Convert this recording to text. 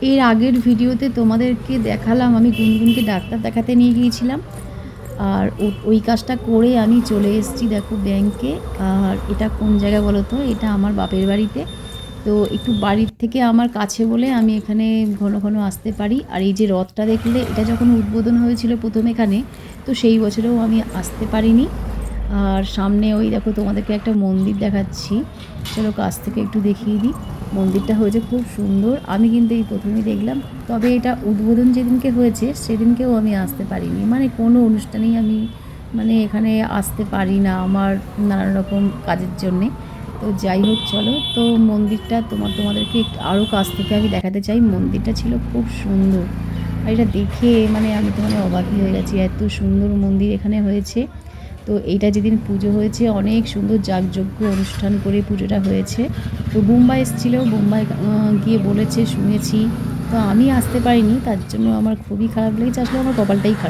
এর আগের ভিডিওতে তোমাদেরকে দেখালাম আমি গুনগুনকে ডাক্তার দেখাতে নিয়ে গিয়েছিলাম। আর ওই কাজটা করে আমি চলে এসেছি দেখো ব্যাংকে। আর এটা কোন জায়গা বলো তো? এটা আমার বাপের বাড়িতে। তো একটু বাড়ির থেকে আমার কাছে বলে আমি এখানে ঘন ঘন আসতে পারি। আর এই যে রথটা দেখলে, এটা যখন উদ্বোধন হয়েছিল প্রথম এখানে, তো সেই বছরেও আমি আসতে পারিনি। আর সামনে ওই দেখো তোমাদেরকে একটা মন্দির দেখাচ্ছি, চলো কাছ থেকে একটু দেখিয়ে দিই। মন্দিরটা হয়েছে খুব সুন্দর, আমি কিন্তু এই প্রথমেই দেখলাম। তবে এটা উদ্বোধন যেদিনকে হয়েছে সেদিনকেও আমি আসতে পারিনি, মানে কোনো অনুষ্ঠানেই আমি মানে এখানে আসতে পারি না আমার নানান রকম কাজের জন্যে। তো যাই হোক চলো, তো মন্দিরটা তোমাদেরকে একটু আরও কাছ থেকে আমি দেখাতে চাই। মন্দিরটা ছিল খুব সুন্দর, আর এটা দেখে মানে আমি তো মানে অবাকই হয়ে গেছি, এত সুন্দর মন্দির এখানে হয়েছে। তো এইটা যেদিন পুজো হয়েছে অনেক সুন্দর যাগযজ্ঞ অনুষ্ঠান করে পুজোটা হয়েছে। তো বুম্বা এসেছিল, বুম্বাই গিয়ে বলেছে শুনেছি। তো আমি আসতে পারিনি, তার জন্য আমার খুবই খারাপ লেগেছে, আসলে আমার কপালটাই খারাপ।